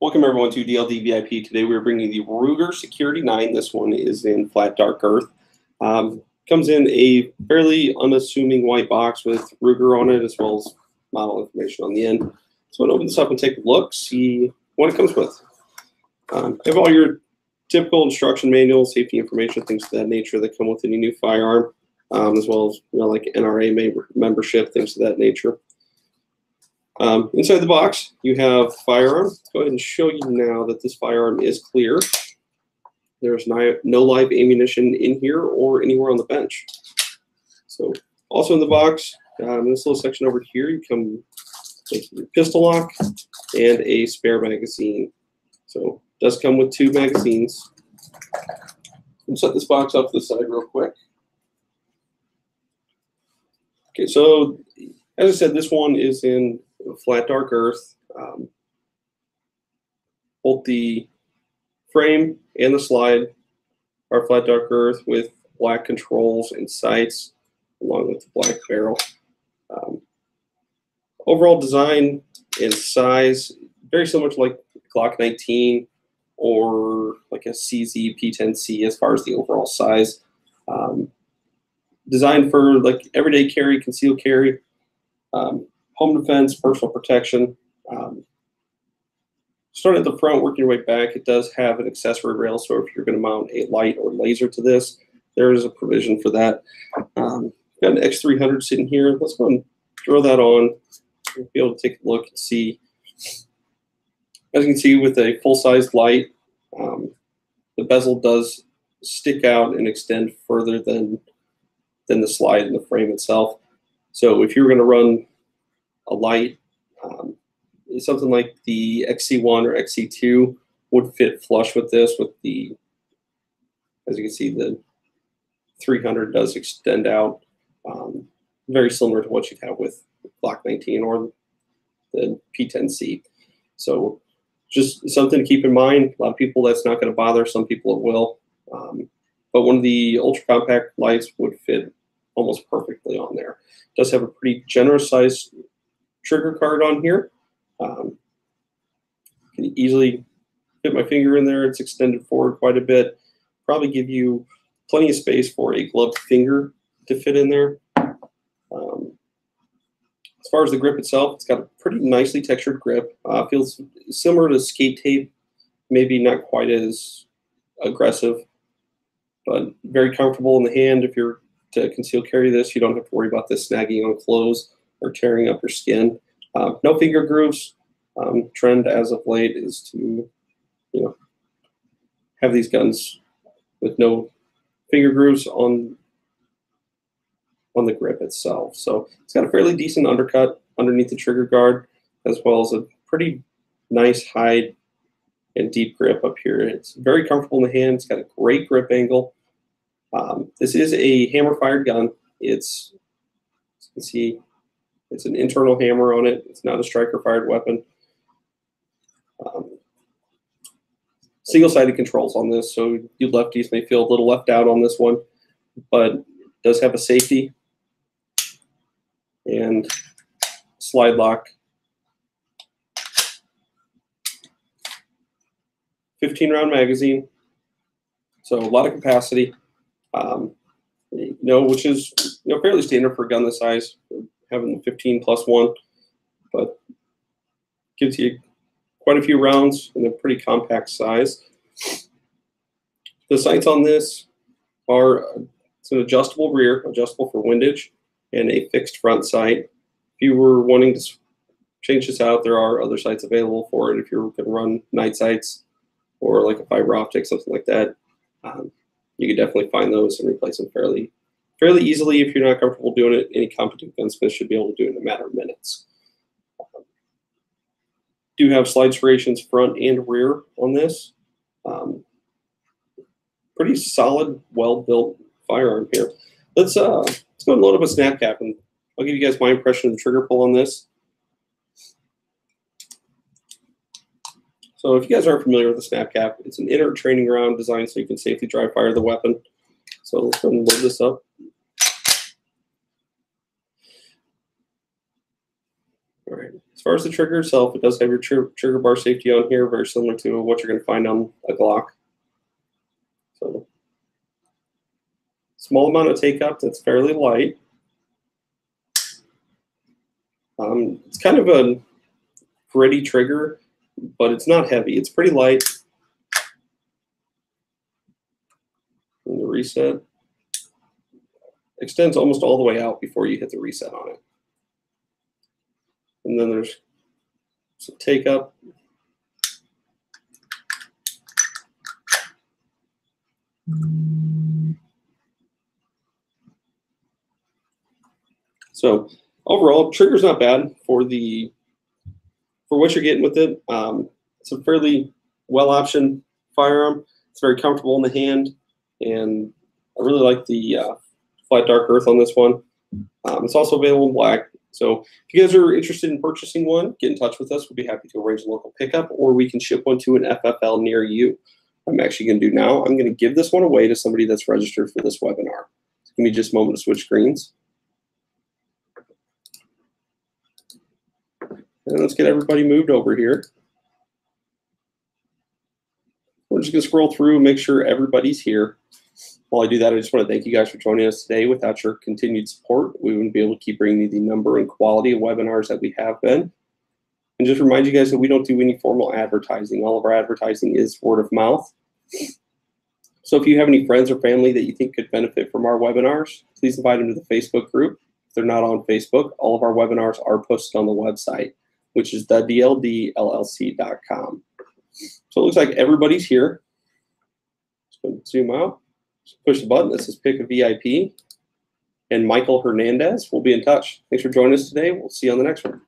Welcome everyone to DLD VIP. Today we're bringing the Ruger Security 9. This one is in flat dark earth. Comes in a fairly unassuming white box with Ruger on it, as well as model information on the end. So I'm going to open this up and take a look, see what it comes with. You have all your typical instruction manual, safety information, things of that nature that come with any new firearm, as well as like NRA membership, things of that nature. Inside the box, you have firearm. Let's go ahead and show you now that this firearm is clear. There's no live ammunition in here or anywhere on the bench. So also in the box, in this little section over here, you come with your pistol lock and a spare magazine. So it does come with 2 magazines. I'll set this box off to the side real quick. Okay, so as I said, this one is in flat dark earth. Both the frame and the slide are flat dark earth with black controls and sights, along with the black barrel. Overall design and size very similar to like Glock 19 or like a CZ P10C as far as the overall size. Designed for like everyday carry, concealed carry, home defense, personal protection. Starting at the front, working your way back, it does have an accessory rail, so if you're going to mount a light or laser to this, there is a provision for that. Got an X300 sitting here. Let's go and throw that on. You'll be able to take a look and see. As you can see, with a full-sized light, the bezel does stick out and extend further than the slide in the frame itself. So if you were going to run a light, something like the XC1 or XC2 would fit flush with this. With the, as you can see, the 300 does extend out, very similar to what you'd have with Glock 19 or the P10C. So just something to keep in mind. A lot of people that's not going to bother. Some people it will. But one of the ultra compact lights would fit almost perfectly on there. It does have a pretty generous size trigger card on here. Can easily fit my finger in there. It's extended forward quite a bit. Probably give you plenty of space for a gloved finger to fit in there. As far as the grip itself, it's got a pretty nicely textured grip. Feels similar to skate tape, maybe not quite as aggressive, but very comfortable in the hand. If you're to conceal carry this, you don't have to worry about this snagging on clothes or tearing up your skin. No finger grooves. Trend as of late is to, have these guns with no finger grooves on the grip itself. So it's got a fairly decent undercut underneath the trigger guard, as well as a pretty nice high and deep grip up here. It's very comfortable in the hand. It's got a great grip angle. This is a hammer-fired gun. It's, as you can see, it's an internal hammer on it. It's not a striker-fired weapon. Single-sided controls on this, so you lefties may feel a little left out on this one, but it does have a safety and slide lock. 15-round magazine, so a lot of capacity. Which is fairly standard for a gun this size, having the 15+1, but gives you quite a few rounds in a pretty compact size. The sights on this are it's an adjustable rear, adjustable for windage, and a fixed front sight. If you were wanting to change this out, there are other sights available for it. If you're going to run night sights or like a fiber optic, something like that, you could definitely find those and replace them fairly easily. If you're not comfortable doing it, any competent gunsmith should be able to do it in a matter of minutes. Do have slide serrations front and rear on this. Pretty solid, well-built firearm here. Let's go and load up a snap cap, and I'll give you guys my impression of the trigger pull on this. So if you guys aren't familiar with the snap cap, it's an inert training round designed so you can safely dry fire the weapon. So let's go and load this up. All right. As far as the trigger itself, it does have your trigger bar safety on here, very similar to what you're going to find on a Glock. So, small amount of take up that's fairly light. It's kind of a gritty trigger, but it's not heavy. It's pretty light. And the reset extends almost all the way out before you hit the reset on it. And then there's some take up. So overall, trigger's not bad for what you're getting with it. It's a fairly well-optioned firearm. It's very comfortable in the hand, and I really like the flat dark earth on this one. It's also available in black. So if you guys are interested in purchasing one, get in touch with us. We'll be happy to arrange a local pickup, or we can ship one to an FFL near you. I'm actually going to do now. I'm going to give this one away to somebody that's registered for this webinar. Give me just a moment to switch screens. And let's get everybody moved over here. We're just going to scroll through and make sure everybody's here. While I do that, I just want to thank you guys for joining us today. Without your continued support, we wouldn't be able to keep bringing you the number and quality of webinars that we have been. And just remind you guys that we don't do any formal advertising. All of our advertising is word of mouth. So if you have any friends or family that you think could benefit from our webinars, please invite them to the Facebook group. If they're not on Facebook, all of our webinars are posted on the website, which is thedldllc.com. So it looks like everybody's here. Just going to zoom out. Just push the button that says pick a VIP. And Michael Hernandez will be in touch. Thanks for joining us today. We'll see you on the next one.